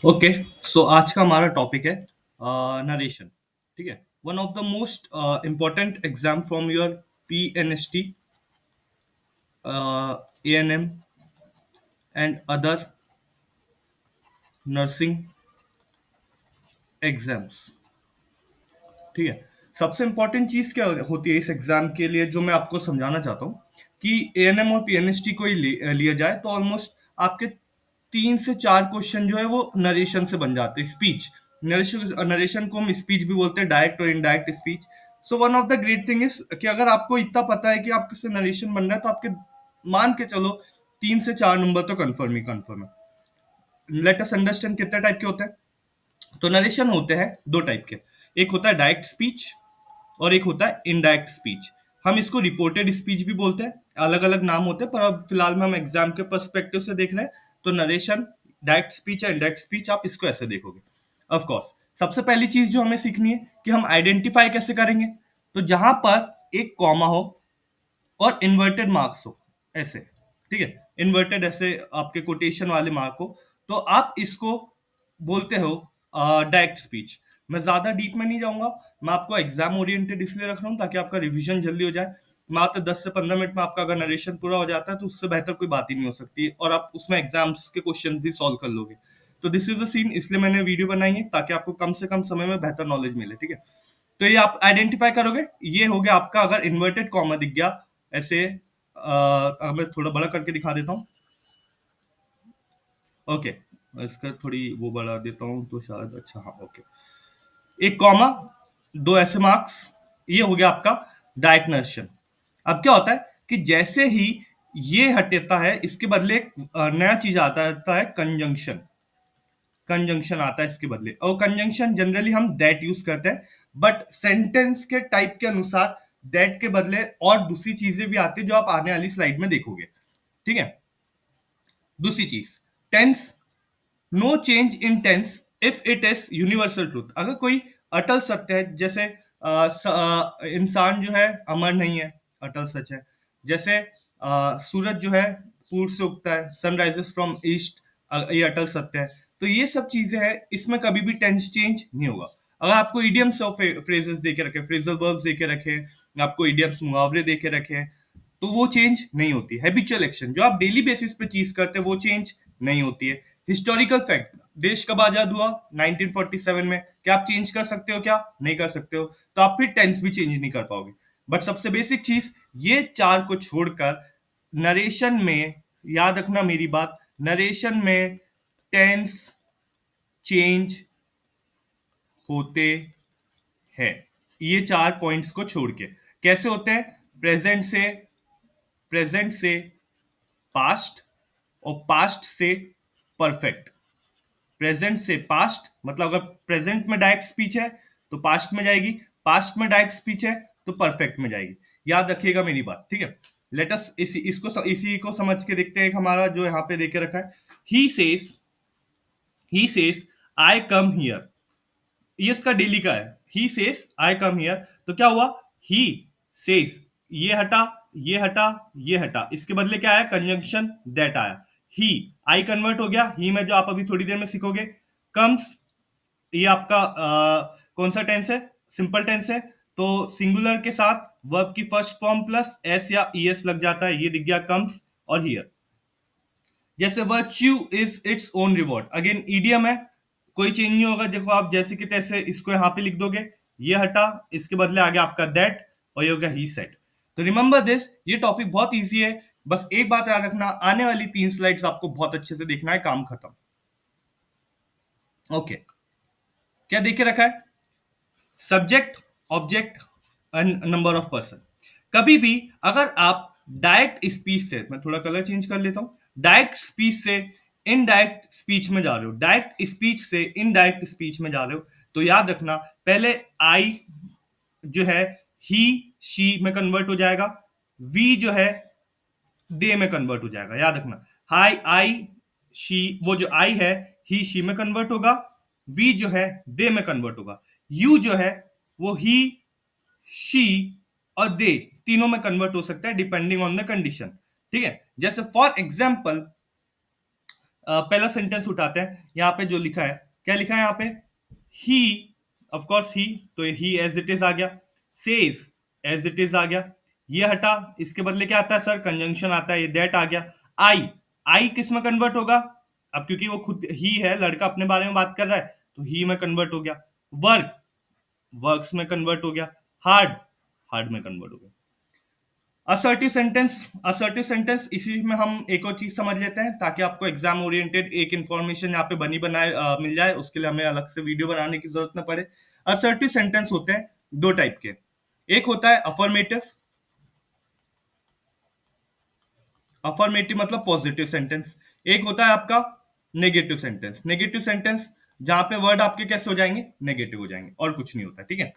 Okay. सो आज का हमारा टॉपिक है नरेशन। ठीक है। One of the most important exam from your PNST, ANM and other nursing exams. ठीक है। सबसे इम्पोर्टेंट चीज क्या होती है इस एग्जाम के लिए, जो मैं आपको समझाना चाहता हूँ कि ANM और PNST को ही लिया जाए तो ऑलमोस्ट आपके 3 से 4 क्वेश्चन जो है वो नरेशन से बन जाते हैं। स्पीच नरेशन नरेशन को हम स्पीच भी बोलते हैं, डायरेक्ट और indirect speech. So one of the great thing is कि अगर आपको इतना पता है कि आपके से नरेशन बन रहा है तो आपके मान के चलो 3 से 4 नंबर तो कंफर्म ही कंफर्म है। लेट अस अंडरस्टैंड कितने टाइप के होते हैं। तो नरेशन होते हैं 2 टाइप के। एक होता है डायरेक्ट स्पीच और एक होता है इनडायरेक्ट स्पीच। हम इसको रिपोर्टेड स्पीच भी बोलते हैं, अलग अलग नाम होते हैं, पर अब फिलहाल में हम एग्जाम के पर्सपेक्टिव से देख रहे हैं। तो नरेशन, डायरेक्ट स्पीच या इनडायरेक्ट स्पीच, आप इसको ऐसे देखोगे। ऑफ कोर्स सबसे पहली चीज जो हमें सीखनी है कि हम आइडेंटिफाई कैसे करेंगे। तो जहां पर एक कॉमा हो और इन्वर्टेड मार्क्स हो, ऐसे, ठीक है, इन्वर्टेड ऐसे आपके कोटेशन वाले मार्क हो, तो आप इसको बोलते हो डायरेक्ट स्पीच। मैं ज्यादा डीप में नहीं जाऊंगा, मैं आपको एग्जाम ओरिएंटेड इसलिए रख रहा हूँ ताकि आपका रिवीजन जल्दी हो जाए। मात्र 10 से 15 मिनट में आपका अगर नरेशन पूरा हो जाता है तो उससे बेहतर कोई बात ही नहीं हो सकती, और आप उसमें एग्जाम्स के क्वेश्चन भी सॉल्व कर लोगे। तो दिस इज द सीन, इसलिए मैंने वीडियो बनाई है ताकि आपको कम से कम समय में बेहतर नॉलेज मिले। ठीक है। तो ये आप आइडेंटिफाई करोगे, ये हो गया आपका। अगर इन्वर्टेड कॉमा दिख गया ऐसे, मैं थोड़ा बड़ा करके दिखा देता हूँ। ओके, इसका थोड़ी वो बढ़ा देता हूँ तो शायद अच्छा, हाँ ओके। एक कॉमा, 2 ऐसे मार्क्स, ये हो गया आपका डायरेक्ट नरेशन। अब क्या होता है कि जैसे ही ये हटेता है इसके बदले एक नया चीज आता है, कंजंक्शन। कंजंक्शन आता है इसके बदले, और कंजंक्शन जनरली हम दैट यूज करते हैं, बट सेंटेंस के टाइप के अनुसार दैट के बदले और दूसरी चीजें भी आती है जो आप आने वाली स्लाइड में देखोगे। ठीक है। दूसरी चीज, tense. No change in tense if it is universal truth. अगर कोई अटल सत्य है, जैसे इंसान जो है अमर नहीं है, अटल सच है। जैसे सूरज जो है पूर्व से उगता है, सनराइजेस फ्रॉम ईस्ट, ये अटल सत्य है। तो ये सब चीजें हैं, इसमें कभी भी टेंस चेंज नहीं होगा। अगर आपको इडियम्स और फ्रेजेस दे के रखे, फ्रेजल वर्ब्स दे के रखे, आपको इडियम्स मुहावरे दे के रखे, तो वो चेंज नहीं होती। हैबिचुअल एक्शन जो आप डेली बेसिस पे चीज करते हैं वो चेंज नहीं होती है। हिस्टोरिकल फैक्ट, देश कब आजाद हुआ? 1947 में। क्या आप चेंज कर सकते हो? क्या नहीं कर सकते हो। तो आप फिर टेंस भी चेंज नहीं कर पाओगे। बट सबसे बेसिक चीज, ये चार को छोड़कर नरेशन में, याद रखना मेरी बात, नरेशन में टेंस चेंज होते हैं। ये चार पॉइंट्स को छोड़ के कैसे होते हैं? प्रेजेंट से पास्ट, और पास्ट से परफेक्ट। प्रेजेंट से पास्ट मतलब अगर प्रेजेंट में डायरेक्ट स्पीच है तो पास्ट में जाएगी, पास्ट में डायरेक्ट स्पीच है तो परफेक्ट में जाएगी। याद रखिएगा मेरी बात। ठीक है। लेटस इसी को समझ के देखते हैं। हमारा जो यहाँ पे देके रखा है, he says, he says I come here, ये इसका डेली का है। He says I come here, तो क्या हुआ? ही सेज, ये हटा, ये हटा, ये हटा, इसके बदले क्या आया? कंजंक्शन दैट आया। ही, आई कन्वर्ट हो गया ही में, जो आप अभी थोड़ी देर में सीखोगे। कम्स, ये आपका कौन सा टेंस है? सिंपल टेंस है, तो सिंगुलर के साथ वर्ब की फर्स्ट फॉर्म प्लस एस या ईएस लग जाता है, ये दिख गया कम्स। और हियर, जैसे virtue is its own reward, again idiom है, कोई चेंज नहीं होगा। देखो आप जैसे कि तैसे इसको यहाँ पे लिख दोगे, ये हटा, इसके बदले आ गया आपका दैट, और ये हो गया ही सेड। तो रिमेंबर दिस, ये टॉपिक बहुत इजी है। बस एक बात याद रखना, आने वाली 3 स्लाइड्स आपको बहुत अच्छे से देखना है, काम खत्म। ओके। क्या देख के रखा है? Subject, object and number of person. कभी भी अगर आप डायरेक्ट स्पीच से, मैं थोड़ा कलर चेंज कर लेता हूं, डायरेक्ट स्पीच से इनडायरेक्ट स्पीच में जा रहे हो, डायरेक्ट स्पीच से इनडायरेक्ट स्पीच में जा रहे हो, तो याद रखना पहले आई जो है ही शी में कन्वर्ट हो जाएगा, वी जो है दे में कन्वर्ट हो जाएगा। याद रखना, हाई आई शी, वो जो आई है ही शी में कन्वर्ट होगा, वी जो है दे में कन्वर्ट होगा, यू जो है वो ही, शी और दे तीनों में कन्वर्ट हो सकता है डिपेंडिंग ऑन द कंडीशन। ठीक है। जैसे फॉर एग्जाम्पल, पहला सेंटेंस उठाते हैं, यहाँ पे जो लिखा है, क्या लिखा है यहाँ पे? ही, ऑफ कोर्स ही, तो ही एज इट इज आ गया, सेज एज इट इज आ गया, ये हटा, इसके बदले क्या आता है सर? कंजंक्शन आता है, ये दैट आ गया। आई, आई किस में कन्वर्ट होगा? अब क्योंकि वो खुद ही है, लड़का अपने बारे में बात कर रहा है, तो ही में कन्वर्ट हो गया। वर्क, वर्क्स में कन्वर्ट हो गया। हार्ड, हार्ड में कन्वर्ट हो गया। असर्टिव सेंटेंस, असर्टिव सेंटेंस, इसी में हम एक और चीज समझ लेते हैं ताकि आपको एग्जाम ओरिएंटेड एक इंफॉर्मेशन यहाँ पे बनी बनाए मिल जाए, उसके लिए हमें अलग से वीडियो बनाने की जरूरत न पड़े। असर्टिव सेंटेंस होते हैं दो टाइप के, एक होता है अफर्मेटिव, अफर्मेटिव मतलब पॉजिटिव सेंटेंस, एक होता है आपका नेगेटिव सेंटेंस। नेगेटिव सेंटेंस जहां पे वर्ड आपके कैसे हो जाएंगे? नेगेटिव हो जाएंगे, और कुछ नहीं होता, ठीक है।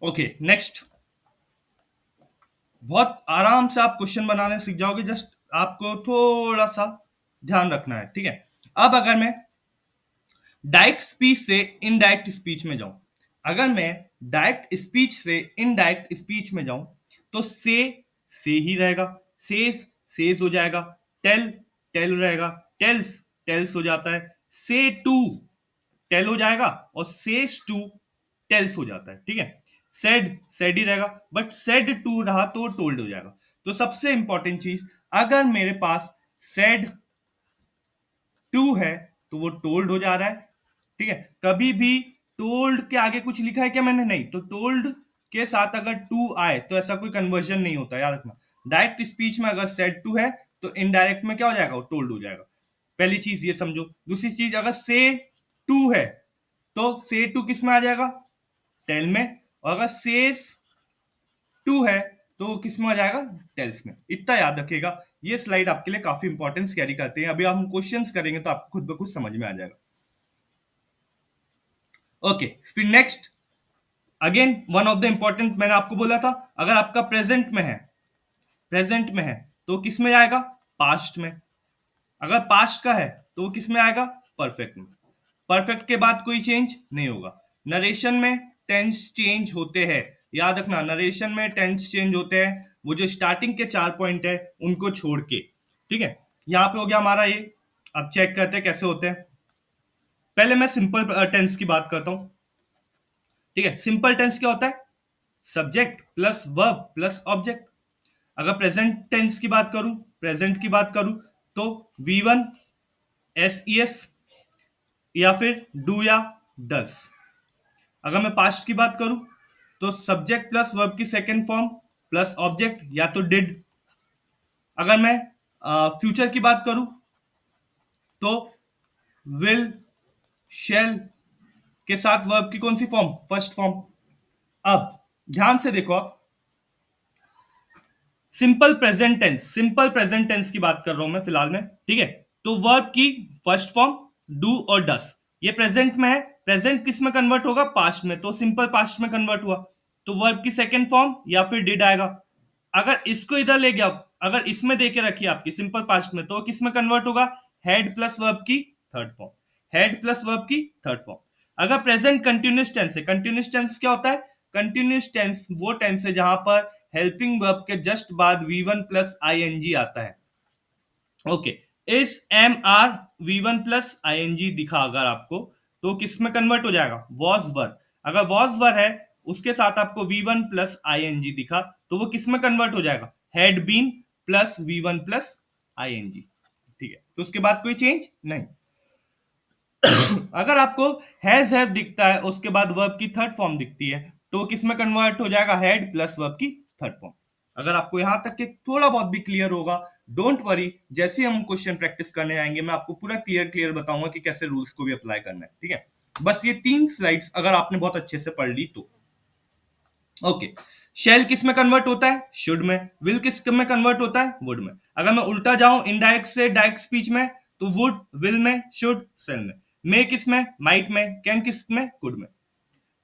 ओके, नेक्स्ट, बहुत आराम से आप क्वेश्चन बनाने सीख जाओगे, जस्ट आपको थोड़ा सा ध्यान रखना है, ठीक है। अब अगर मैं डायरेक्ट स्पीच से इनडायरेक्ट स्पीच में जाऊं, अगर मैं डायरेक्ट स्पीच से इनडायरेक्ट स्पीच में जाऊं, तो से ही रहेगा, सेज हो जाएगा, टेल, टेल रहेगा, टेल्स, टेल्स हो जाता है, से टू, टेल हो जाएगा, और सेज टू, टेल्स हो जाता है, ठीक है। सेड ही रहेगा, बट सेड टू रहा तो टोल्ड हो जाएगा। तो सबसे इंपॉर्टेंट चीज, अगर मेरे पास सेड टू है तो वो टोल्ड हो जा रहा है, ठीक है। कभी भी टोल्ड के आगे कुछ लिखा है क्या मैंने? नहीं, तो टोल्ड के साथ अगर टू आए तो ऐसा कोई कन्वर्जन नहीं होता, याद रखना। डायरेक्ट स्पीच में अगर सेड टू है तो इनडायरेक्ट में क्या हो जाएगा? वो टोल्ड हो जाएगा। पहली चीज ये समझो। दूसरी चीज, अगर से टू है तो से टू किस में आ जाएगा? टेल में। और अगर सेस टू है तो वो किस में आ जाएगा? टेल्स में। इतना याद रखिएगा, ये स्लाइड आपके लिए काफी इंपॉर्टेंस कैरी करते हैं। अभी हम क्वेश्चंस करेंगे तो आपको खुद ब खुद समझ में आ जाएगा। ओके, फिर next, again one of the important, मैंने आपको बोला था अगर आपका प्रेजेंट में है, प्रेजेंट में है तो किस में आएगा? पास्ट में। अगर पास्ट का है तो वो किस में आएगा? परफेक्ट में। परफेक्ट के बाद कोई चेंज नहीं होगा। नरेशन में टेंस चेंज होते हैं, याद रखना, नरेशन में टेंस चेंज होते हैं, वो जो स्टार्टिंग के 4 पॉइंट है उनको छोड़ के, ठीक है। यहाँ पे हो गया हमारा ये। अब चेक करते हैं कैसे होते हैं। पहले मैं सिंपल टेंस की बात करता हूं, ठीक है। सिंपल टेंस क्या होता है? Subject plus verb plus object. अगर प्रेजेंट टेंस की बात करूं, प्रेजेंट की बात करूं, तो V1 SES या फिर डू या डस। अगर मैं पास्ट की बात करूं तो सब्जेक्ट प्लस वर्ब की सेकेंड फॉर्म प्लस ऑब्जेक्ट या तो डिड। अगर मैं फ्यूचर की बात करूं तो विल, शेल के साथ वर्ब की कौन सी फॉर्म? First form. अब ध्यान से देखो, आप simple present tense, simple present tense की बात कर रहा हूं मैं फिलहाल में, ठीक है। तो वर्ब की फर्स्ट फॉर्म डू और डस, ये प्रेजेंट में है, प्रेजेंट किस में कन्वर्ट होगा? पास्ट में, तो सिंपल पास्ट में कन्वर्ट हुआ, तो वर्ब की सेकेंड फॉर्म या फिर डिड आएगा। अगर इसको इधर ले गया, अगर इसमें देके रखिए आपकी सिंपल पास्ट में, तो किस में कन्वर्ट होगा? हेड प्लस वर्ब की third form, head plus verb की थर्ड फॉर्म। अगर प्रेजेंट कंटिन्यूस टेंस है, कंटिन्यूस टेंस क्या होता है? कंटिन्यूस टेंस वो टेंस है जहां पर हेल्पिंग वर्ब के जस्ट बाद V1 प्लस ING आता है। ओके, इस MR V1 प्लस ING दिखा अगर आपको, तो किस में कन्वर्ट हो जाएगा? Was were. अगर वॉज वर है, उसके साथ आपको V1 प्लस ING दिखा, तो वो किस में कन्वर्ट हो जाएगा? Had been plus V1 plus ING, ठीक है। तो उसके बाद कोई चेंज नहीं। अगर आपको हैव दिखता है, उसके बाद वर्ब की थर्ड फॉर्म दिखती है, तो किस में कन्वर्ट हो जाएगा? हैड प्लस वर्ब की थर्ड फॉर्म। अगर आपको यहां तक के थोड़ा बहुत भी क्लियर होगा, डोंट वरी, जैसे हम क्वेश्चन प्रैक्टिस करने आएंगे मैं आपको पूरा क्लियर क्लियर बताऊंगा कि कैसे रूल्स को भी अप्लाई करना है, ठीक है। बस ये 3 स्लाइड्स अगर आपने बहुत अच्छे से पढ़ ली तो। ओके, शेल किस में कन्वर्ट होता है? शुड में। विल किस में कन्वर्ट होता है? वुड में। अगर मैं उल्टा जाऊं इनडायरेक्ट से डायरेक्ट स्पीच में, तो वुड विल में, शुड सेल में। मे किस में? माइट में। कैन किस में? कुड में।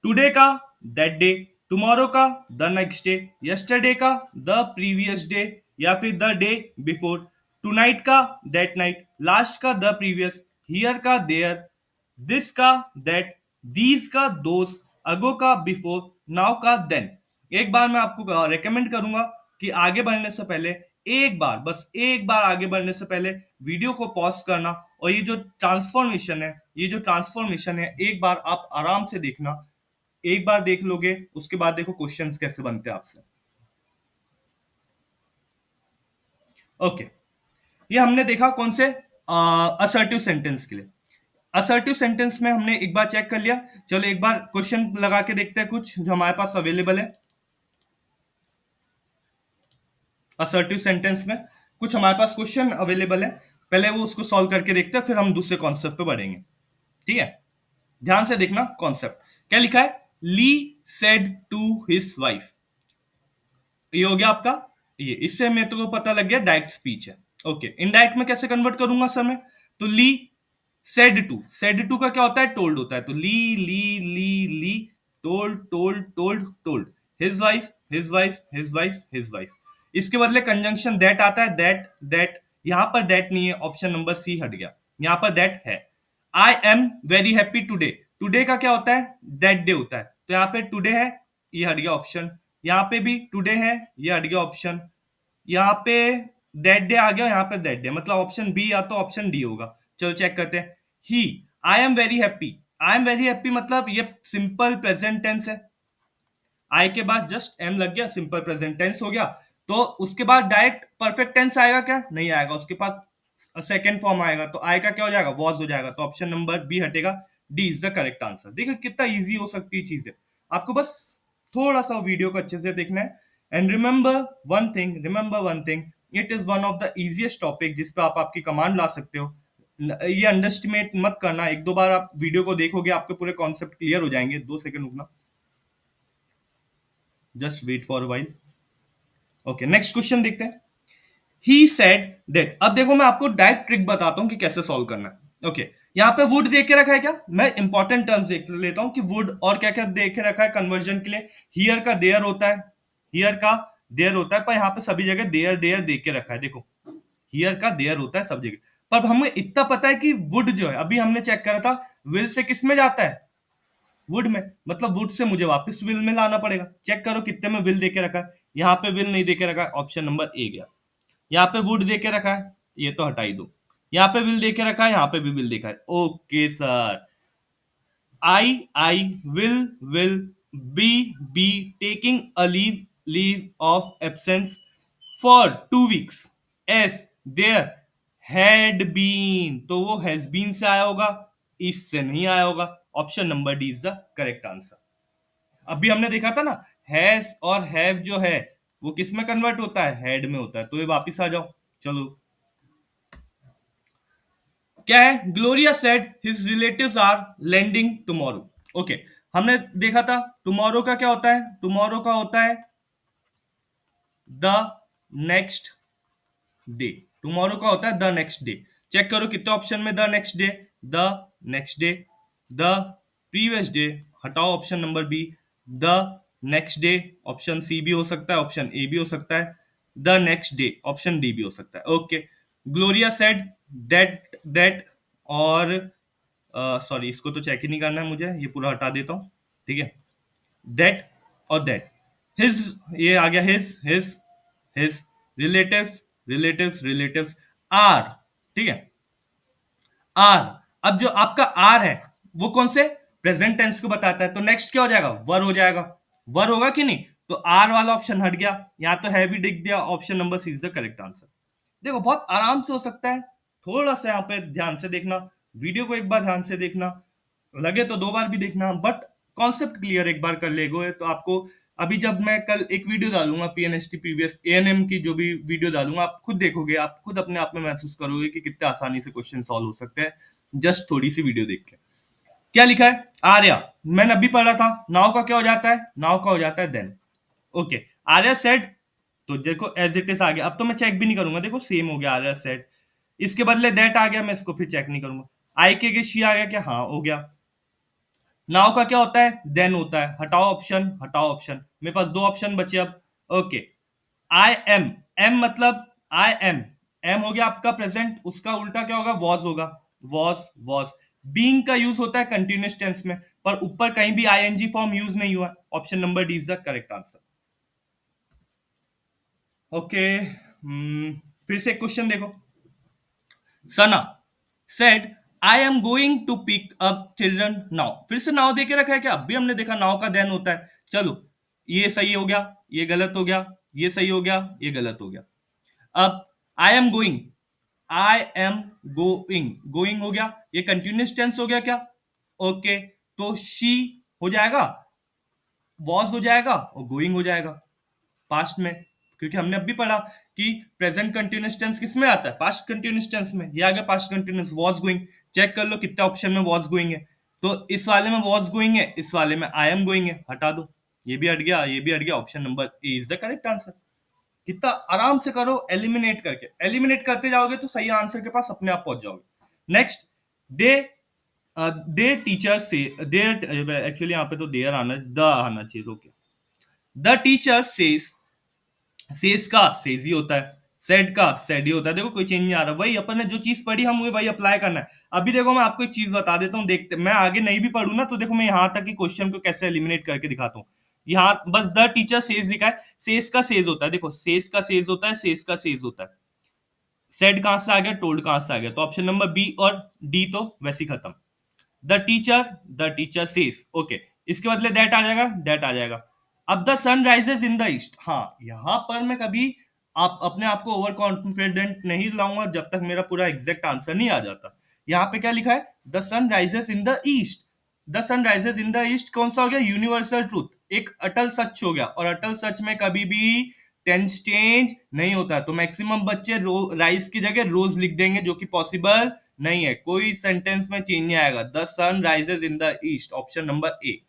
टुडे का दैट डे, टुमारो का द नेक्स्ट डे, यस्टरडे का द प्रीवियस डे या फिर द डे बिफोर, टुनाइट का दैट नाइट, लास्ट का द प्रीवियस, हियर का देयर, दिस का दैट, दीज का दोस, अगो का बिफोर, नाउ का देन। एक बार मैं आपको रेकमेंड करूंगा कि आगे बढ़ने से पहले एक बार, बस एक बार आगे बढ़ने से पहले वीडियो को पॉज करना, और ये जो ट्रांसफॉर्मेशन है एक बार आप आराम से देखना। एक बार देख लोगे, उसके बाद देखो क्वेश्चंस कैसे बनते हैं आपसे। ओके, ये हमने देखा कौन से असर्टिव सेंटेंस के लिए। असर्टिव सेंटेंस में हमने एक बार चेक कर लिया। चलो एक बार क्वेश्चन लगा के देखते हैं कुछ जो हमारे पास अवेलेबल है। असर्टिव सेंटेंस में कुछ हमारे पास क्वेश्चन अवेलेबल है, पहले वो उसको सॉल्व करके देखते हैं, फिर हम दूसरे कॉन्सेप्ट पे बढ़ेंगे। ठीक है, ध्यान से देखना कॉन्सेप्ट क्या लिखा है। ली सेड टू हिज वाइफ, ये हो गया आपका। ये इससे मेरे को पता लग गया डायरेक्ट स्पीच है। ओके, इनडायरेक्ट में कैसे कन्वर्ट करूंगा सर मैं, तो ली सेड टू का क्या होता है, टोल्ड होता है। तो Lee told his wife his wife his wife his wife. इसके बदले कंजंक्शन दैट आता है, दैट यहां पर दैट नहीं है, ऑप्शन नंबर सी हट गया, यहां पर दैट है। I am very happy today, today का क्या होता है, दैट डे होता है, तो यहाँ पे टुडे है, ये हट गया ऑप्शन। यहाँ पे भी टुडे है, ये हट गया ऑप्शन। यहाँ पे दैट डे आ गया, यहाँ पे दैट डे, मतलब ऑप्शन बी या तो ऑप्शन डी होगा। चलो चेक करते हैं। ही, आई एम वेरी हैप्पी मतलब ये सिंपल प्रेजेंट टेंस है। आई के बाद जस्ट एम लग गया, सिंपल प्रेजेंट टेंस हो गया। तो उसके बाद डायरेक्ट परफेक्ट टेंस आएगा क्या, नहीं आएगा, उसके पास सेकेंड फॉर्म आएगा, तो आई का क्या हो जाएगा, वॉज हो जाएगा, तो ऑप्शन नंबर बी हटेगा। D is the correct answer. देखो कितना इजी हो सकती है चीजें, आपको बस थोड़ा सा वीडियो को अच्छे से देखना है। And remember one thing, it is one of the easiest topic जिस पे आप आपकी कमांड ला सकते हो। ये अंडरस्टिमेट मत करना, एक दो बार आप वीडियो को देखोगे आपके पूरे कॉन्सेप्ट क्लियर हो जाएंगे। 2 सेकंड रुकना, just wait for while. Okay, next question देखते हैं। ही सेड दैट, अब देखो मैं आपको डायरेक्ट ट्रिक बताता हूं कि कैसे सॉल्व करना है। ओके, यहाँ पे वुड देख के रखा है क्या, मैं इंपॉर्टेंट टर्म्स देख लेता हूं कि वुड और क्या क्या देख के रखा है कन्वर्जन के लिए। हियर का देयर होता है, हियर का देयर होता है, पर यहाँ पे सभी जगह देयर देयर देख के रखा है। देखो हियर का देयर होता है सब जगह, पर हमें इतना पता है कि वुड जो है, अभी हमने चेक करा था, विल से किस में जाता है, वुड में, मतलब वुड से मुझे वापस विल में लाना पड़ेगा। चेक करो कितने में विल देके रखा है, यहाँ पे विल नहीं देके रखा है, ऑप्शन नंबर ए गया। यहाँ पे वुड देके रखा है, ये तो हटा ही दो। यहाँ पे विल देके रखा है, यहाँ पे भी विल देखा है। Okay sir, I will be taking a leave of absence for 2 weeks as there had been, तो वो हैज बीन से आया होगा, इससे नहीं आया होगा। Option number D is the correct answer. अभी हमने देखा था ना, हैज और हैव जो है वो किस में कन्वर्ट होता है, हेड में होता है, तो ये वापिस आ जाओ। चलो क्या है, Gloria said his relatives are landing tomorrow. Okay, हमने देखा था टुमारो का क्या होता है, टुमारो का होता है द नेक्स्ट डे, टुमारो का होता है द नेक्स्ट डे। चेक करो कितने ऑप्शन में the next day, the next day, the previous day, हटाओ option number B, the next day, option C भी हो सकता है, ऑप्शन ए भी हो सकता है, the next day, option D भी हो सकता है। ओके, ग्लोरिया सेड दैट और सॉरी इसको तो चेक ही नहीं करना है मुझे, ये पूरा हटा देता हूं। ठीक है, दैट और दैट, हिज, ये आ गया हिज रिलेटिव्स आर। ठीक है, आर, अब जो आपका आर है वो कौन से प्रेजेंट टेंस को बताता है, तो नेक्स्ट क्या हो जाएगा, वर हो जाएगा, वर होगा कि नहीं, तो आर वाला ऑप्शन हट गया, यहां तो हैवी दिख दिया, option number C is the correct answer. देखो बहुत आराम से हो सकता है, थोड़ा सा यहाँ पे ध्यान से देखना, वीडियो को एक बार ध्यान से देखना, लगे तो 2 बार भी देखना, बट कॉन्सेप्ट क्लियर एक बार कर लेगो तो आपको। अभी जब मैं कल एक वीडियो डालूंगा पीएनएसटी प्रीवियस एएनएम की, जो भी वीडियो डालूंगा आप खुद देखोगे, आप खुद अपने आप में महसूस करोगे कि कितने आसानी से क्वेश्चन सॉल्व हो सकते हैं जस्ट थोड़ी सी वीडियो देख के। क्या लिखा है, आर्या, मैंने अभी पढ़ा था, नाउ का क्या हो जाता है, नाउ का हो जाता है देन। ओके, आर्या सेड, तो देखो एज इट इज आ गया, अब तो मैं चेक भी नहीं करूंगा, देखो सेम हो गया आर्या सेड, इसके बदले दैट आ गया, मैं इसको फिर चेक नहीं करूंगा। आई के शी आ गया क्या, हाँ हो गया। नाउ का क्या होता है, देन होता है, हटाओ ऑप्शन, हटाओ ऑप्शन, मेरे पास 2 ऑप्शन बचे अब। ओके, आई एम, एम मतलब आई एम हो गया आपका प्रेजेंट, उसका उल्टा क्या होगा, वॉज होगा, वॉज। बीइंग का यूज होता है कंटिन्यूअस टेंस में, पर ऊपर कहीं भी आईएनजी फॉर्म यूज नहीं हुआ, option number D is the correct answer. Okay, फिर से एक क्वेश्चन देखो। Sana said I am going to pick up children now. फिर से नाउ दे के रखा है क्या? अभी हमने देखा नाउ का देन होता है। चलो, ये सही हो गया, ये गलत हो गया, ये सही हो गया, ये गलत हो गया। अब आई am going, I am going, going हो गया, ये कंटिन्यूस टेंस हो गया क्या? ओके, तो शी हो जाएगा, वॉज हो जाएगा और गोइंग हो जाएगा पास्ट में, क्योंकि हमने अभी पढ़ा कि प्रेजेंट कंटिन्यूस टेंस किस में आता है? पास्ट कंटिन्यूस टेंस में। ये आ गया past continuous, was going. Check कर लो कितने ऑप्शन में वॉज गोइंग है। तो इस वाले में वॉज गोइंग है, इस वाले में आई एम गोइंग है, हटा दो। ये भी हट गया, ये भी हट गया। Option number A is the correct answer. कितना आराम से करो, एलिमिनेट करके, एलिमिनेट करते जाओगे तो सही आंसर के पास अपने आप पहुंच जाओगे। नेक्स्ट, दे दे टीचर से, देयर, एक्चुअली यहाँ पे तो देयर आना, द आना चाहिए, तो क्या, द टीचर सेज, सेज का सेज ही होता है, सेड का सेड ही होता है। देखो कोई चेंज नहीं आ रहा, वही अपन ने जो चीज पढ़ी हम वही अप्लाई करना है। अभी देखो मैं आपको एक चीज बता देता हूँ, देखते मैं आगे नहीं भी पढ़ू ना, तो देखो मैं यहाँ तक कि क्वेश्चन को कैसे एलिमिनेट करके दिखाता हूँ। यहाँ बस द टीचर सेज लिखा है, सेज का सेज होता है, देखो सेज का सेज होता है, सेज का सेज होता है। सेड कहां से आ गया, टोल्ड कहां से आ गया, तो ऑप्शन नंबर बी और डी तो वैसे ही खत्म। द टीचर सेज, ओके, इसके बदले दैट आ जाएगा, दैट आ जाएगा। अब the sun rises in the east, हाँ यहां पर मैं कभी आप अपने आप को ओवर कॉन्फिडेंट नहीं लाऊंगा जब तक मेरा पूरा एग्जैक्ट आंसर नहीं आ जाता। यहाँ पे क्या लिखा है? The sun rises in the east. The sun rises in the east कौन सा हो गया? यूनिवर्सल ट्रूथ, एक अटल सच हो गया, और अटल सच में कभी भी टेंस चेंज नहीं होता। तो मैक्सिमम बच्चे राइज की जगह रोज लिख देंगे, जो कि पॉसिबल नहीं है। कोई सेंटेंस में चेंज नहीं आएगा। The sun rises in the east, option number A.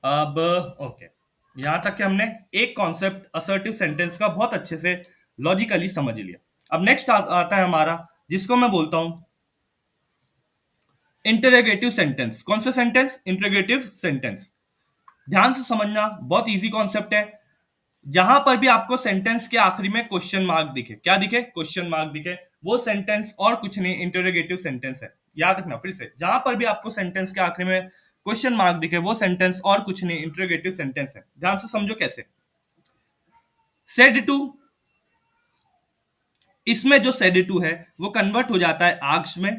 अब ओके, यहां तक कि हमने एक कॉन्सेप्ट असर्टिव सेंटेंस का बहुत अच्छे से लॉजिकली समझ लिया। अब नेक्स्ट आता है हमारा, जिसको मैं बोलता हूं इंटरोगेटिव सेंटेंस। कौन सा सेंटेंस? Interrogative sentence. ध्यान से समझना, बहुत इजी कॉन्सेप्ट है। जहां पर भी आपको सेंटेंस के आखिरी में क्वेश्चन मार्क दिखे, क्या दिखे? क्वेश्चन मार्क दिखे, वो सेंटेंस और कुछ नहीं, इंटरोगेटिव सेंटेंस है। याद रखना फिर से, जहां पर भी आपको सेंटेंस के आखिरी में क्वेश्चन मार्क दिखे, वो सेंटेंस और कुछ नहीं, इंटरोगेटिव सेंटेंस है। ध्यान से समझो कैसे। सेड टू, इसमें जो सेड टू है वो कन्वर्ट हो जाता है आस्क्ड में,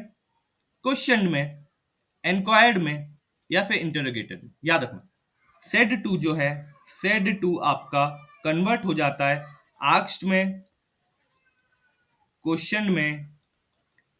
क्वेश्चन में, एनक्वायर्ड में, या फिर इंटरोगेटेड में। याद रखना, सेड टू जो है, सेड टू आपका कन्वर्ट हो जाता है आस्क्ड में, क्वेश्चन में,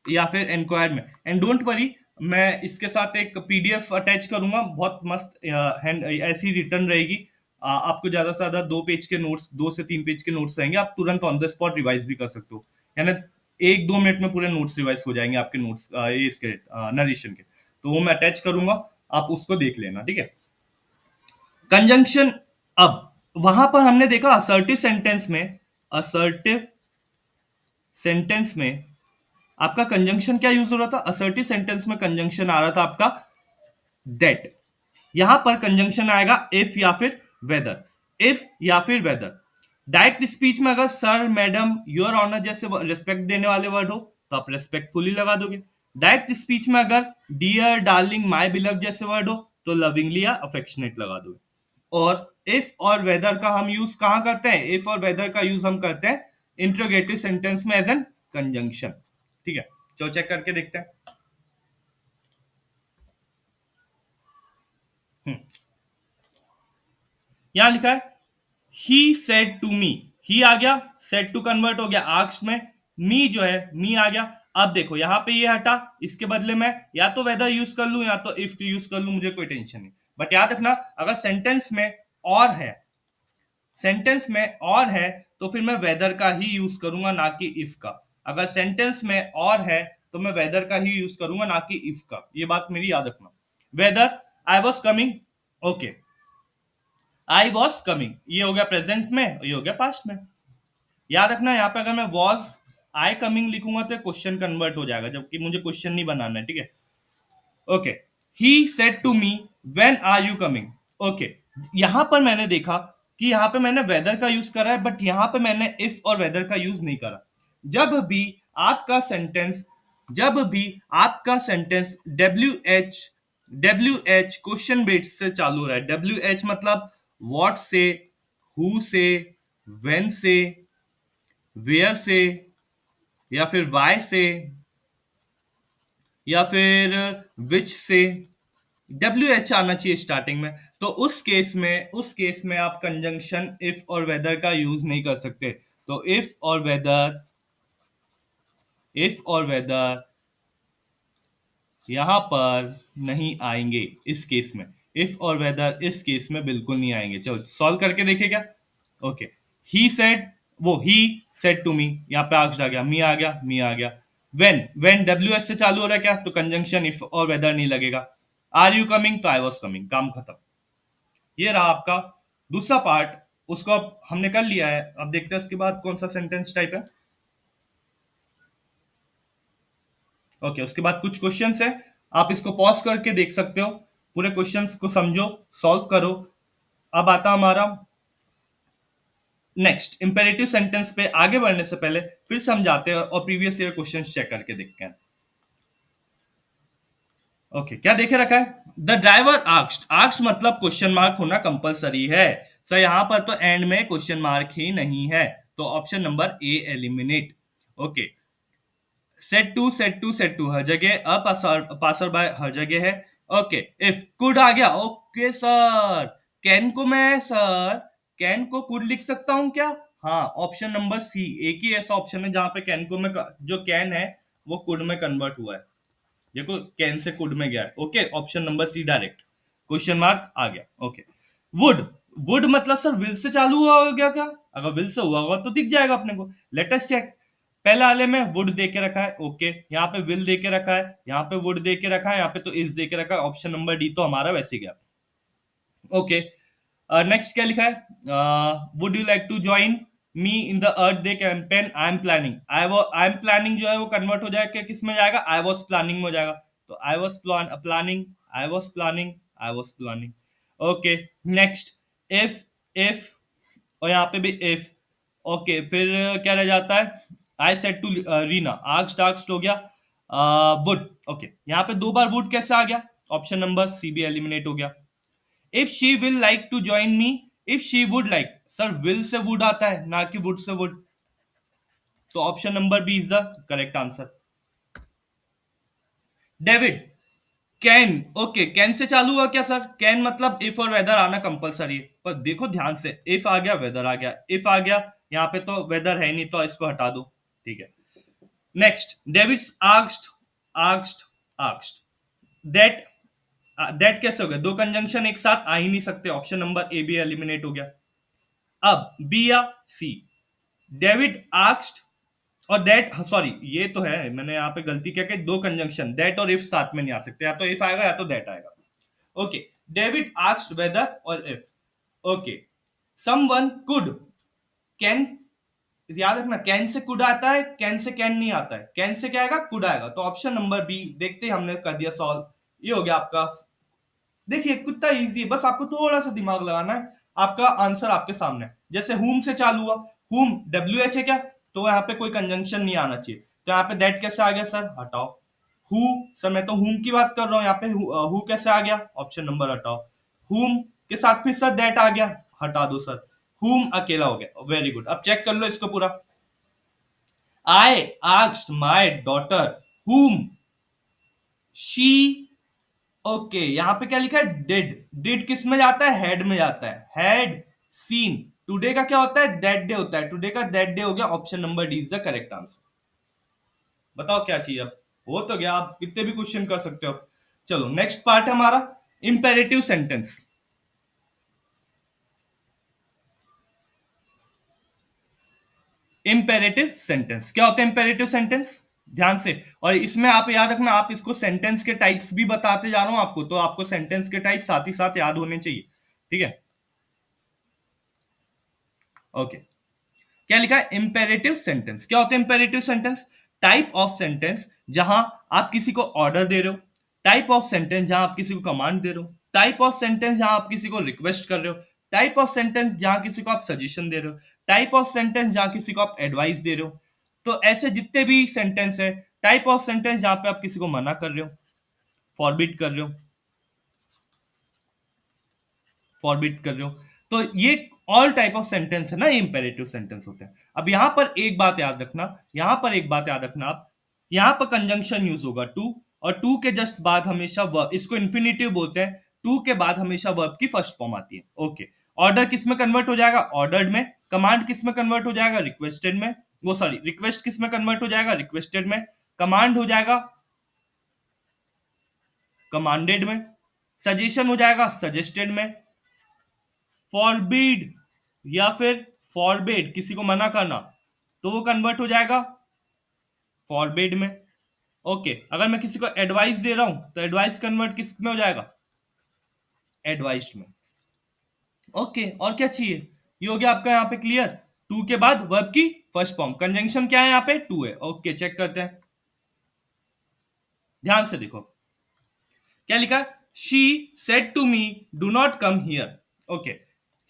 या फिर इंक्वायर में। एंड डोंट वरी, मैं इसके साथ एक पीडीएफ अटैच करूंगा, बहुत मस्त हैंड ऐसी रिटर्न रहेगी। आपको ज्यादा से ज्यादा 2 पेज के नोट्स, 2 से 3 पेज के नोट्स रहेंगे, आप तुरंत ऑन द स्पॉट रिवाइज भी कर सकते हो। यानी 1-2 मिनट में पूरे नोट्स रिवाइज हो जाएंगे आपके नोट्स, ये इसके नरेशन के। तो वो मैं अटैच करूंगा, आप उसको देख लेना, ठीक है। कंजंक्शन, अब वहां पर हमने देखा असर्टिव सेंटेंस में, असर्टिव सेंटेंस में आपका कंजंक्शन क्या यूज हो रहा था? असर्टिव सेंटेंस में कंजंक्शन आ रहा था आपका दैट। यहां पर कंजंक्शन आएगा इफ या फिर वेदर, इफ या फिर वेदर। डायरेक्ट स्पीच में अगर सर, मैडम, योर ऑनर जैसे रिस्पेक्ट देने वाले वर्ड हो तो आप रेस्पेक्टफुली लगा दोगे। डायरेक्ट स्पीच में अगर डियर, डार्लिंग, माय बिलव जैसे वर्ड हो तो लविंगली या अफेक्शनेट लगा दोगे। और इफ और वेदर का हम यूज कहां करते हैं? इफ और वेदर का यूज हम करते हैं इंट्रोगेटिव सेंटेंस में एज एन कंजंक्शन, ठीक है। चलो चेक करके देखते हैं। हम्म, यहां लिखा है ही सेड टू मी, ही आ गया, सेड टू कन्वर्ट हो गया आस्क्ड में, मी जो है, मी आ गया। अब देखो यहां पे ये हटा, इसके बदले में या तो वेदर यूज कर लूं या तो इफ यूज कर लूं, मुझे कोई टेंशन नहीं। बट याद रखना, अगर सेंटेंस में और है, सेंटेंस में और है तो फिर मैं वेदर का ही यूज करूंगा, ना कि इफ का। अगर सेंटेंस में और है तो मैं वेदर का ही यूज करूंगा, ना कि इफ का। ये बात मेरी याद रखना। Weather, I was coming, okay, I was coming, ये हो गया प्रेजेंट में, ये हो गया पास्ट में। याद रखना, यहाँ पे अगर मैं वॉज आई कमिंग लिखूंगा तो क्वेश्चन कन्वर्ट हो जाएगा, जबकि मुझे क्वेश्चन नहीं बनाना है, ठीक है। Okay, he said to me when are you coming, okay. यहां पर मैंने देखा कि यहां पे मैंने वेदर का यूज करा है, बट यहां पे मैंने इफ और वेदर का यूज नहीं करा। जब भी आपका सेंटेंस, जब भी आपका sentence W H question base से चालू हो रहा है, डब्ल्यू एच मतलब व्हाट से, हु से, व्हेन से, वेयर से, या फिर वाई से, या फिर विच से, डब्ल्यू एच आना चाहिए स्टार्टिंग में। तो उस केस में आप कंजंक्शन इफ और वेदर का यूज नहीं कर सकते। तो इफ और वेदर यहां पर नहीं आएंगे इस केस में। इफ और वेदर इस केस में बिल्कुल नहीं आएंगे। चलो सॉल्व करके देखे क्या। ओके, ही सेड, वो ही सेड टू मी, यहाँ पे आस्क्ड आ गया, मी आ गया, मी आ गया। व्हेन डब्ल्यू एस से चालू हो रहा है क्या, तो कंजंक्शन इफ और वेदर नहीं लगेगा। आर यू कमिंग, तो आई वॉज कमिंग, काम खत्म। ये रहा आपका दूसरा पार्ट। उसको अब हमने कर लिया है। अब देखते हैं उसके बाद कौन सा सेंटेंस टाइप है। ओके, उसके बाद कुछ क्वेश्चंस है, आप इसको पॉज करके देख सकते हो, पूरे क्वेश्चंस को समझो, सॉल्व करो। अब आता हमारा नेक्स्ट इंपेरेटिव सेंटेंस पे। आगे बढ़ने से पहले फिर समझाते हैं और प्रीवियस ईयर क्वेश्चंस चेक करके देखते हैं। ओके, क्या देखे रखा है, द ड्राइवर आस्क्ड। आस्क्ड मतलब क्वेश्चन मार्क होना कंपलसरी है। सर यहाँ पर तो एंड में क्वेश्चन मार्क ही नहीं है, तो option number A eliminate. Okay, said to हर जगह, अ पासर बाय हर जगह है। ओके, इफ कुड आ गया, ओके सर। कैन को मैं सर, कैन को कुड लिख सकता हूं क्या। हाँ, ऑप्शन नंबर सी, एक ही ऐसा ऑप्शन है जहां पे कैन को मैं, जो कैन है वो कुड में कन्वर्ट हुआ है। देखो, कैन से कुड में गया है। Okay, option number C direct, question mark आ गया। ओके, वुड, वुड मतलब सर विल से चालू हुआ हो गया क्या। अगर विल से हुआ होगा तो दिख जाएगा अपने को। Let us check. पहले वाले में वुड दे के रखा है, ओके, यहाँ पे विल दे के रखा है, यहाँ पे वुड दे के रखा है, यहाँ पे तो इज दे के रखा है। ऑप्शन नंबर डी तो हमारा वैसे गया। ओके, नेक्स्ट क्या लिखा है, would you like to join me in the Earth Day campaign, I am planning. I am planning जो है वो कन्वर्ट हो जाएगा, किस में जाएगा, आई वॉज प्लानिंग में हो जाएगा। तो I was planning, I was planning, I was planning. Okay, next, if और यहाँ पे भी इफ। ओके, फिर क्या रह जाता है, I said to Reena, asked हो गया, वुड। ओके, यहाँ पे दो बार वुड कैसे आ गया, ऑप्शन नंबर सी भी एलिमिनेट हो गया। If she will like to join me, if she would like, sir will से वुड आता है ना कि वुड से वुड, तो option number B is the correct answer. David, can, okay, can से चालू हुआ क्या सर, कैन मतलब इफ और वेदर आना कंपलसरी है। पर देखो ध्यान से, इफ आ गया, वेदर आ गया, इफ आ गया, यहाँ पे तो वेदर है नहीं तो इसको हटा दो। ठीक है, next, David's asked, asked, asked that. That कैसे हो गया, दो कंजंक्शन एक साथ आ ही नहीं सकते, ऑप्शन नंबर ए भी एलिमिनेट हो गया। अब बी या सी, डेविड आस्क्ड और दैट, सॉरी ये तो है, मैंने यहाँ पे गलती किया कि दो कंजंक्शन दैट और इफ साथ में नहीं आ सकते, या तो इफ आएगा या तो दैट आएगा। ओके, डेविड आस्क्ड वेदर और if. Okay, someone could, can, याद रखना कैन से कुड आता है, कैन से कैन नहीं आता है, कैन से क्या आएगा, कुड आएगा। तो ऑप्शन नंबर बी देखते ही हमने कर दिया सॉल्व। ये हो गया आपका। देखिए कितना इजी है, बस आपको थोड़ा सा दिमाग लगाना है, आपका आंसर आपके सामने है। जैसे हुम से चालू हुआ, हुम डब्ल्यू एच है क्या, तो यहाँ पे कोई कंजंक्शन नहीं आना चाहिए, तो यहाँ पे दैट कैसे आ गया सर, हटाओ। हु, सर मैं तो हुम की बात कर रहा हूँ, यहाँ पे हु कैसे आ गया, ऑप्शन नंबर हटाओ। हुम के साथ फिर सर दैट आ गया, हटा दो सर। हुम अकेला हो गया, वेरी गुड। अब चेक कर लो इसको पूरा। आई आस्क्ड माय डॉटर हुम शी, ओके, यहां पे क्या लिखा है, डिड। डिड किस में जाता है, हेड में जाता है, हैड सीन। टुडे का क्या होता है, दैट डे होता है, टुडे का दैट डे हो गया, option number D is the correct answer. बताओ क्या चाहिए अब, हो तो गया, आप कितने भी क्वेश्चन कर सकते हो। चलो नेक्स्ट पार्ट है हमारा इंपेरेटिव सेंटेंस। इंपेरेटिव सेंटेंस क्या होता है, इंपेरेटिव सेंटेंस, ध्यान से। और इसमें आप याद रखना, आप इसको सेंटेंस के टाइप्स भी बताते जा रहा हूं आपको, तो आपको सेंटेंस के टाइप साथ ही साथ याद होने चाहिए। ठीक है, ओके। क्या लिखा है, इंपेरेटिव सेंटेंस क्या होता है, imperative sentence type of sentence जहां आप किसी को ऑर्डर दे रहे हो, टाइप ऑफ सेंटेंस जहां आप किसी को कमांड दे रहे हो, टाइप ऑफ सेंटेंस जहां आप किसी को रिक्वेस्ट कर रहे हो, टाइप ऑफ सेंटेंस जहां किसी को आप सजेशन दे रहे हो, टाइप ऑफ सेंटेंस जहां किसी को आप एडवाइस दे रहे हो। तो ऐसे जितने भी सेंटेंस है, टाइप ऑफ सेंटेंस जहां पे आप किसी को मना कर रहे हो, फॉरबिड कर रहे हो, तो ये ऑल टाइप ऑफ सेंटेंस है ना, ये इंपेरेटिव सेंटेंस होते हैं। अब यहां पर एक बात याद रखना, यहां पर एक बात याद रखना आप, यहां पर कंजंक्शन यूज होगा टू, और टू के जस्ट बाद हमेशा वर्ब, इसको इन्फिनेटिव बोलते हैं, टू के बाद हमेशा वर्ब की फर्स्ट फॉर्म आती है। ओके, ऑर्डर किस में कन्वर्ट हो जाएगा, ऑर्डर्ड में। कमांड किस में कन्वर्ट हो जाएगा, रिक्वेस्टेड में। वो सॉरी, रिक्वेस्ट किस में कन्वर्ट हो जाएगा, रिक्वेस्टेड में। कमांड हो जाएगा कमांडेड में। सजेशन हो जाएगा सजेस्टेड में। फॉरबीड या फिर फॉरबेड, किसी को मना करना, तो वो कन्वर्ट हो जाएगा फॉरबेड में। ओके, अगर मैं किसी को एडवाइस दे रहा हूं तो एडवाइस कन्वर्ट किस में हो जाएगा, एडवाइस्ड में। ओके, और क्या चाहिए, ये हो गया आपका यहाँ पे क्लियर। टू के बाद वर्ब की फर्स्ट फॉर्म, कंजंक्शन क्या है यहाँ पे, टू है। ओके, चेक करते हैं, ध्यान से देखो क्या लिखा है। She said to me do not come here. Okay,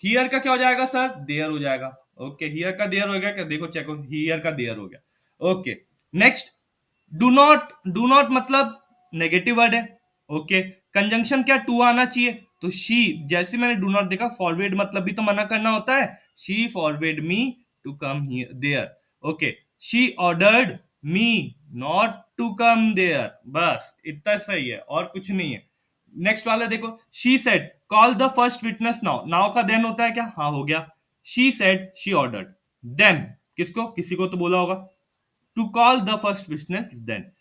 here का क्या हो जाएगा सर, देयर हो जाएगा। ओके, हियर का देयर हो गया क्या, देखो चेक, हियर का देयर हो गया। ओके, नेक्स्ट, डू नॉट मतलब नेगेटिव वर्ड है। ओके, कंजंक्शन क्या, टू आना चाहिए, तो शी, जैसे मैंने डू नॉट देखा, फॉरवर्ड मतलब भी तो मना करना होता है, she forward me to come here there. Okay, she ordered me not to come there, बस इतना सही है और कुछ नहीं है। नेक्स्ट वाला देखो, she said call the first witness now, now का देन होता है क्या, हाँ हो गया। She said she ordered, then किसको, किसी को तो बोला होगा, to call the first witness then.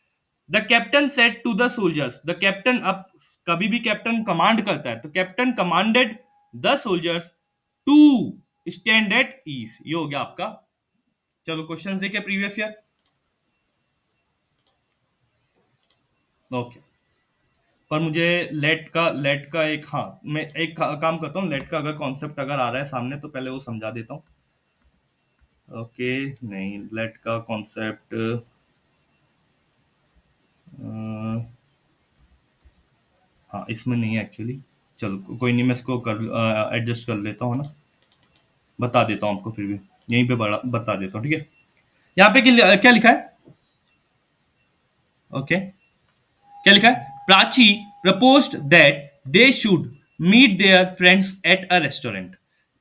The captain said to the soldiers, the captain, अब कभी भी कैप्टन कमांड करता है, तो captain commanded the soldiers to stand at ease, ये हो गया आपका। चलो क्वेश्चन देखे प्रीवियस ईयर। ओके, पर मुझे लेट का एक, हाँ मैं एक काम करता हूँ, लेट का अगर कॉन्सेप्ट अगर आ रहा है सामने तो पहले वो समझा देता हूँ। ओके, नहीं लेट का कॉन्सेप्ट, हाँ इसमें नहीं है एक्चुअली। चलो कोई नहीं, मैं इसको कर एडजस्ट कर लेता हूँ ना, बता देता हूँ आपको, फिर भी यहीं पे बता देता हूँ, ठीक है। यहाँ पे क्या लिखा है, ओके, क्या लिखा है, Prachi proposed that they should meet their friends at a restaurant.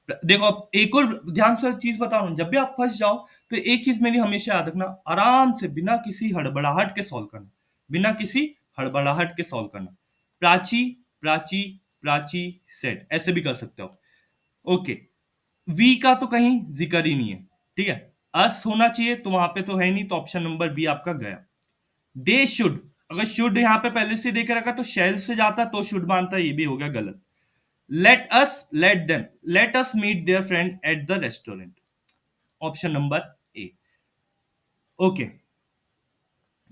देखो अब एक और ध्यान से चीज बता रहा हूं, जब भी आप फंस जाओ तो एक चीज मेरी हमेशा याद रखना, आराम से बिना किसी हड़बड़ाहट के सॉल्व करना, बिना किसी हड़बड़ाहट के सॉल्व करना। प्राची, प्राची, प्राची सेड, ऐसे भी कर सकते हो। ओके, वी का तो कहीं जिक्र ही नहीं है, ठीक है। अस होना चाहिए, तो वहां पे तो है नहीं, तो ऑप्शन नंबर बी आपका गया। दे शुड, अगर शुड यहाँ पे पहले से देख रखा तो शैल से जाता तो शुड मानता, ये भी हो गया गलत। Let us meet their friend at the restaurant, option number A. Okay,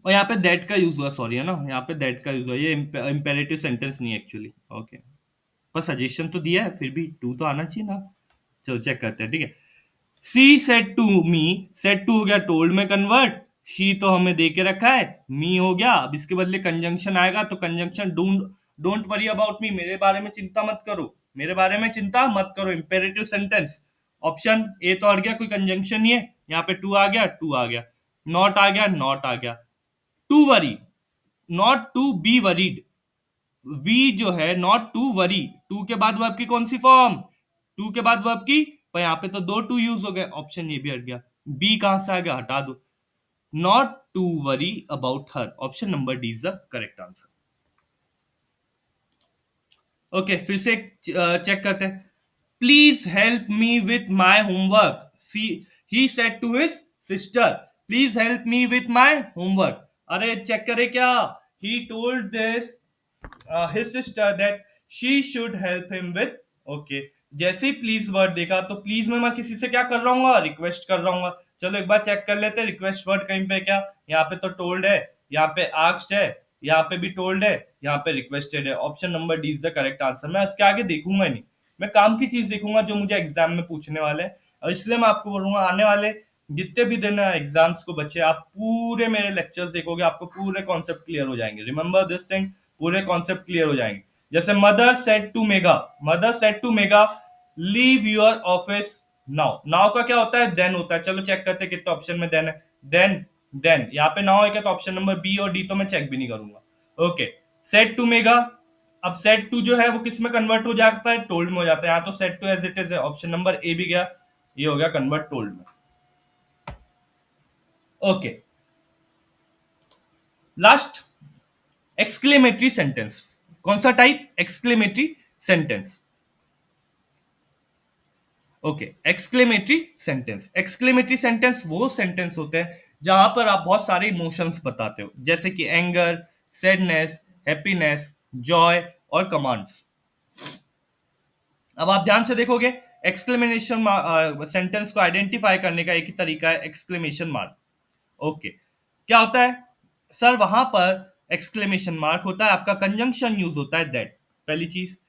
और यहाँ पे दैट का यूज हुआ, सॉरी है ना, यहाँ पे दैट का यूज हुआ, ये इंपेरेटिव सेंटेंस नहीं है एक्चुअली। ओके, पर सजेशन तो दिया है, फिर भी टू तो आना चाहिए ना। चलो चेक करते हैं, ठीक है। She said to me, said to हो गया टोल्ड में कन्वर्ट, शी तो हमें दे के रखा है, मी हो गया। अब इसके बदले कंजंक्शन आएगा, तो conjunction don't, don't worry about me, मेरे बारे में चिंता मत करो, मेरे बारे में चिंता मत करो, इंपेरेटिव सेंटेंस। ऑप्शन ए तो हट गया, कोई कंजंक्शन नहीं है, यहाँ पे टू आ गया, टू आ गया, नॉट आ गया, नॉट आ गया। To worry, not to be worried, we जो है नॉट टू वरी, टू के बाद वर्ब की कौन सी फॉर्म, टू के बाद वर्ब की, पर यहाँ पे तो दो टू यूज हो गए, ऑप्शन ये भी हट गया। बी कहां से आ गया, हटा दो, not to worry about her, option number D is the correct answer. Okay, फिर से चेक करते हैं। Please help me with my homework, see he said to his sister, please help me with my homework. अरे check करे क्या, he told this his sister that she should help him with, okay, जैसे ही please word देखा तो please में मैं किसी से क्या कर रहा हूँ, रिक्वेस्ट कर रहा हूँ। चलो एक बार चेक कर लेते हैं रिक्वेस्ट वर्ड कहीं पे क्या, यहाँ पे तो टोल्ड है, यहाँ पे आस्क्ड है, यहाँ पे भी टोल्ड है, यहाँ पे रिक्वेस्टेड है, option number D is the correct answer. मैं इसके आगे देखूंगा नहीं, मैं काम की चीज देखूंगा जो मुझे एग्जाम में पूछने वाले हैं, और इसलिए मैं आपको बोलूंगा आने वाले जितने भी दिन एग्जाम्स को बचे, आप पूरे मेरे लेक्चर्स देखोगे, आपको पूरे कॉन्सेप्ट क्लियर हो जाएंगे, रिमेंबर दिस थिंग, पूरे कॉन्सेप्ट क्लियर हो जाएंगे। जैसे mother said to mega, mother said to mega leave your office now, now का क्या होता है, देन होता है। चलो चेक करते हैं कितने ऑप्शन में देन है, देन, देन यहाँ पे नाउ है क्या, तो ऑप्शन नंबर बी और डी तो मैं चेक भी नहीं करूंगा। ओके, सेड टू मेगा अब सेट टू जो है वो किस में कन्वर्ट हो जाता है, टोल्ड में हो जाता है। यहाँ तो said to as it is है, ऑप्शन नंबर ए भी गया, ये हो गया कन्वर्ट टोल्ड में। Okay, last, exclamatory sentence. कौन सा type? Exclamatory sentence. Okay, exclamatory sentence. Exclamatory sentence वो सेंटेंस होते हैं जहां पर आप बहुत सारे इमोशंस बताते हो, जैसे कि एंगर, सैडनेस, हैप्पीनेस, जॉय और कमांड्स। अब आप ध्यान से देखोगे, एक्सक्लेमेशन सेंटेंस को आइडेंटिफाई करने का एक ही तरीका है, एक्सक्लेमेशन मार्क। ओके, क्या होता है सर? वहां पर एक्सक्लेमेशन मार्क होता है, आपका कंजंक्शन यूज होता है दैट, पहली चीज।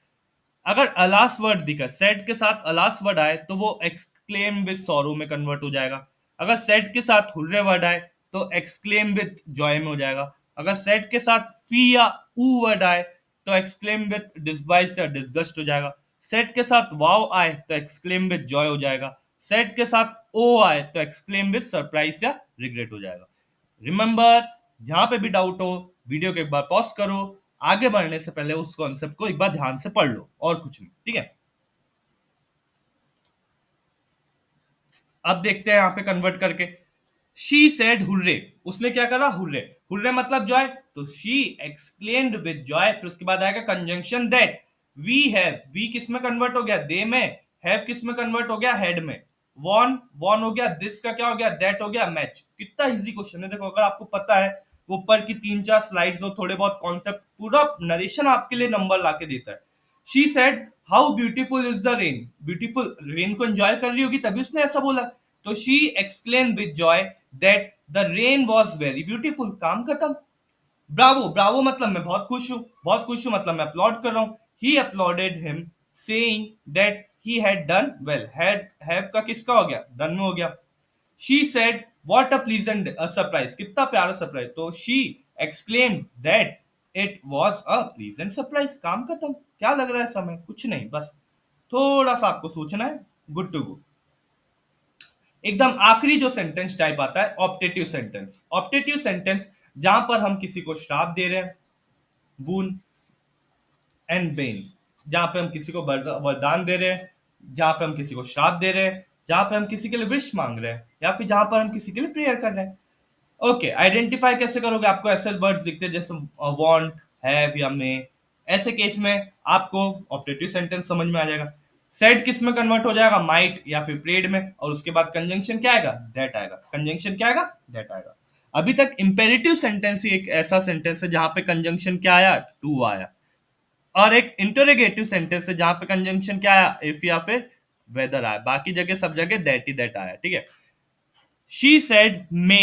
अगर अलास वर्ड दिखा, सेड के साथ अलास वर्ड आए तो वो एक्सक्लेम विद सॉरो में कन्वर्ट हो जाएगा। अगर सेड के साथ हुर्रे वर्ड आए तो एक्सक्लेम विद जॉय में हो जाएगा। अगर सेड के साथ फी या ऊ वर्ड आए तो एक्सक्लेम विद डिसबाइस या डिसगस्ट हो जाएगा। सेड के साथ वाव आए तो एक्सक्लेम विद जॉय हो जाएगा। सेड के साथ ओ आए तो एक्सक्लेम विद सरप्राइज या रिग्रेट हो जाएगा। रिमेंबर, जहां पे भी डाउट हो, वीडियो को एक बार पॉज करो, आगे बढ़ने से पहले उस कॉन्सेप्ट को एक बार ध्यान से पढ़ लो, और कुछ नहीं, ठीक है। अब देखते हैं यहाँ पे कन्वर्ट करके। शी सेड हुर्रे, उसने क्या करा? हुर्रे। हुर्रे मतलब जॉय, तो शी एक्सक्लेम्ड विद जॉय। फिर उसके बाद आएगा conjunction that. We have, we किस में कन्वर्ट हो गया? दे में। हैव किस में कन्वर्ट हो गया? हैड में। वॉन, वॉन हो गया। दिस का क्या हो गया? दैट हो गया। मैच। कितना इजी क्वेश्चन है, देखो अगर आपको पता है, वो ऊपर की 3-4 स्लाइड्स हो, थोड़े बहुत कॉन्सेप्ट, पूरा नरेशन आपके लिए नंबर लाके देता है। She said how beautiful is the rain. Beautiful, rain को एंजॉय कर रही होगी तभी उसने ऐसा बोला। तो she explain with Joy that the rain was very beautiful. काम खत्म। ब्रावो, ब्रावो मतलब मैं बहुत खुश हूं, बहुत खुश हूं मतलब मैं अपलॉड कर रहा हूं। He uploaded him saying that he had done well. Had, have का किसका हो गया? डन में हो गया। She said what a pleasant surprise, कितना प्यारा सरप्राइज। तो she exclaimed that it was a pleasant surprise. काम खत्म। क्या लग रहा है समय? कुछ नहीं, बस थोड़ा सा आपको सोचना है। Good to go. एकदम आखिरी जो सेंटेंस टाइप आता है, ऑप्टेटिव सेंटेंस। ऑप्टेटिव सेंटेंस जहां पर हम किसी को श्राप दे रहे हैं, बून एंड बेन, जहां पे हम किसी को वरदान दे रहे हैं, जहां पे हम किसी को श्राप दे रहे हैं, जहां पे हम किसी के लिए विश मांग रहे हैं, या फिर जहां पर हम किसी के लिए प्रेयर कर रहे हैं। ओके, आइडेंटिफाई कैसे करोगे? आपको ऐसे वर्ड्स दिखते हैं जैसे वांट, हैव या मे। ऐसे केस में आपको ऑप्टेटिव सेंटेंस समझ में आ जाएगा। सेड किस में कन्वर्ट हो जाएगा? माइट या फिर प्रेड में। और उसके बाद कंजंक्शन क्या आएगा? दैट आएगा। कंजंक्शन क्या आएगा? दैट आएगा। अभी तक इंपेरेटिव सेंटेंस ही एक ऐसा सेंटेंस है जहां पे कंजंक्शन क्या आया? टू आया। और एक इंटरोगेटिव सेंटेंस है जहां पे कंजंक्शन क्या आया? इफ या फिर वेदर आया। बाकी जगह सब जगह दैट ही दैट आया, ठीक है। She said may.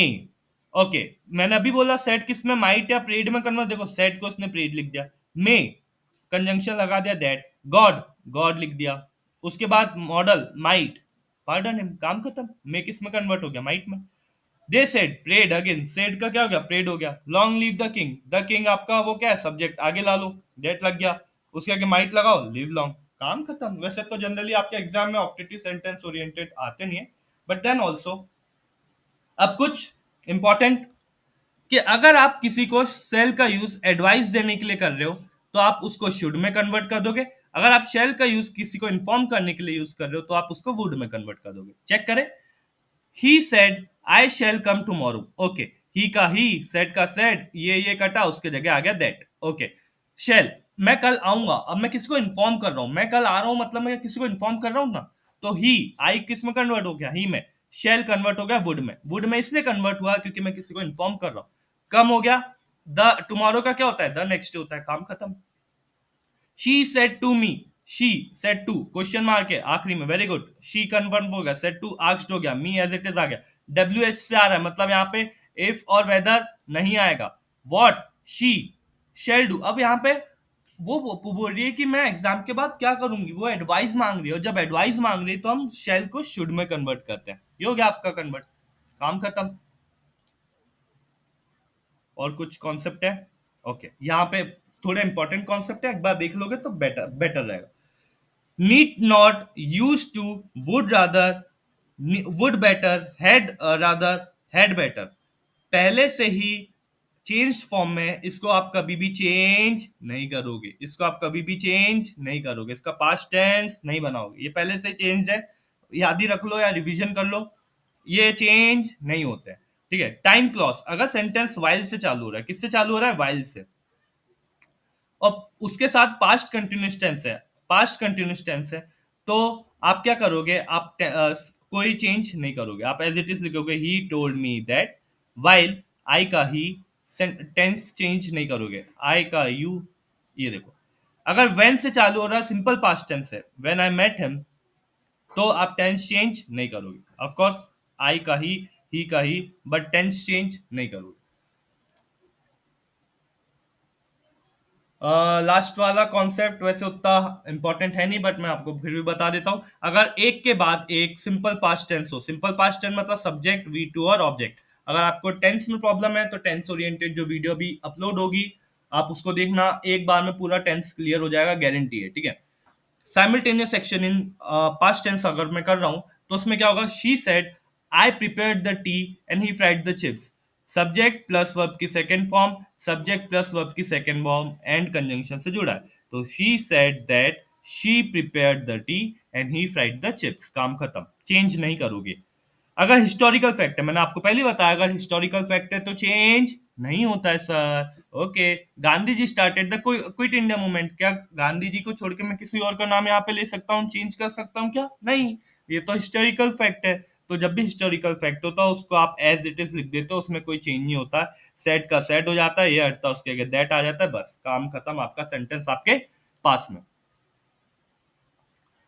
ओके, मैंने अभी बोला सेड किस में? माइट या प्रेड में कन्वर्ट। देखो सेड को उसने प्रेड लिख दिया। मे कंजंक्शन लगा दिया दैट। गॉड, गॉड लिख दिया। उसके बाद मॉडल माइट, पार्डन हिम। काम खत्म। मे किस में कन्वर्ट हो गया? माइट में। They said prayed again. Said का क्या हो गया? प्रेड हो गया। Long live the king, the king आपका वो क्या है? सब्जेक्ट। आगे ला लो, डेट लग गया। उसके आगे माइट लगाओ, लिव लॉन्ग। काम खत्म। वैसे तो जनरली आपके एग्जाम में ऑप्टेटिव सेंटेंस ओरिएंटेड आते नहीं है, बट देन ऑल्सो अब कुछ इंपॉर्टेंट, कि अगर आप किसी को सेल का यूज एडवाइस देने के लिए कर रहे हो तो आप उसको शुड में कन्वर्ट कर दोगे। अगर आप शेल का यूज किसी को इन्फॉर्म करने के लिए यूज कर रहे हो तो आप उसको वुड में कन्वर्ट कर दोगे। चेक करें। He said I shall come tomorrow. Okay, he का ही, सेड का सेड, ये कटा, उसके जगह आ गया दैट। ओके, शेल, मैं कल आऊंगा। अब मैं किसी को इन्फॉर्म कर रहा हूं, मैं कल आ रहा हूं मतलब मैं किसी को इन्फॉर्म कर रहा हूं ना। तो ही, आई किस में कन्वर्ट हो गया? ही में। शेल कन्वर्ट हो गया वुड में। वुड में इसलिए कन्वर्ट हुआ क्योंकि मैं किसी को इन्फॉर्म कर रहा हूं। कम हो गया। द टुमारो का क्या होता है? द नेक्स्ट होता है। काम खत्म। She said to me. She said to question mark है आखिरी में, वेरी गुड। शी कन्फर्म हो गया, सेड टू आस्क्ड हो गया, मी एज इट इज आ गया। डब्ल्यू एच से आ रहा है मतलब यहाँ पे इफ और वेदर नहीं आएगा। What, she shell do. अब यहाँ पे वो बोल रही है कि मैं एग्जाम के बाद क्या करूंगी, वो एडवाइस मांग रही है। और जब एडवाइस मांग रही है तो हम शेल को शुड में कन्वर्ट करते हैं। ये हो गया आपका कन्वर्ट। काम खत्म। और कुछ कॉन्सेप्ट है? ओके, यहाँ पे थोड़े इंपॉर्टेंट कॉन्सेप्ट है, एक बार देख लोगे तो बेटर बेटर रहेगा। Need not, use to, would rather, would better, had rather, had better. पहले से ही चेंज्ड फॉर्म में इसको आप कभी भी चेंज नहीं करोगे, इसको आप कभी भी चेंज नहीं करोगे, इसका पास्ट टेंस नहीं बनाओगे, ये पहले से चेंज है, याद ही रख लो या रिवीजन कर लो, ये चेंज नहीं होते हैं। ठीक है। टाइम क्लॉज, अगर सेंटेंस वाइल से चालू हो रहा है, किससे चालू हो रहा है? वाइल से, और उसके साथ पास्ट कंटिन्यूस टेंस है, पास्ट कंटिन्यूस टेंस है, तो आप क्या करोगे? आप कोई चेंज नहीं करोगे, आप एज इट इज लिखोगे he told me that, while I का ही, टेंस चेंज नहीं करोगे, आई का यू, ये देखो। अगर वेन से चालू हो रहा है, सिंपल पास्ट टेंस है, वेन आई मेट हिम, तो आप टेंस चेंज नहीं करोगे, ऑफ कोर्स आई का ही का ही, बट टेंस चेंज नहीं करोगे। लास्ट वाला कॉन्सेप्ट वैसे उतना इंपॉर्टेंट है नहीं, बट मैं आपको फिर भी बता देता हूं। अगर एक के बाद एक सिंपल पास्ट टेंस हो, सिंपल पास्ट टेंस मतलब सब्जेक्ट वी टू और ऑब्जेक्ट, अगर आपको टेंस में प्रॉब्लम है तो टेंस ओरिएंटेड जो वीडियो भी अपलोड होगी आप उसको देखना, एक बार में पूरा टेंस क्लियर हो जाएगा, गारंटी है। ठीक है। Simultaneous action in past tense अगर मैं कर रहा हूं तो उसमें क्या होगा? She said I prepared the tea and he fried the chips, subject plus verb की second form, subject plus verb की सेकंड फॉर्म एंड कंजंक्शन से जुड़ा है, तो she said that she prepared the tea and he fried the chips, काम खत्म, change नहीं करोगे। अगर हिस्टोरिकल फैक्ट है, मैंने आपको पहले बताया, अगर हिस्टोरिकल फैक्ट है तो चेंज नहीं होता है sir. Okay. Gandhi ji started the quit India movement, क्या गांधी जी को छोड़ के मैं किसी और का नाम यहाँ पे ले सकता हूँ, चेंज कर सकता हूँ क्या? नहीं, ये तो हिस्टोरिकल फैक्ट है। तो जब भी हिस्टोरिकल फैक्ट होता है उसको आप एज इट इज लिख देते हो, उसमें कोई चेंज नहीं होता। सेट का सेट हो जाता है, ये हटता है उसके आगे दैट आ जाता है, बस काम खत्म, आपका सेंटेंस आपके पास में।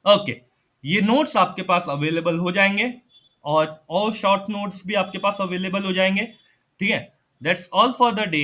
ओके। ये नोट्स आपके पास अवेलेबल हो जाएंगे, और शॉर्ट नोट्स भी आपके पास अवेलेबल हो जाएंगे। ठीक है। That's all for the day.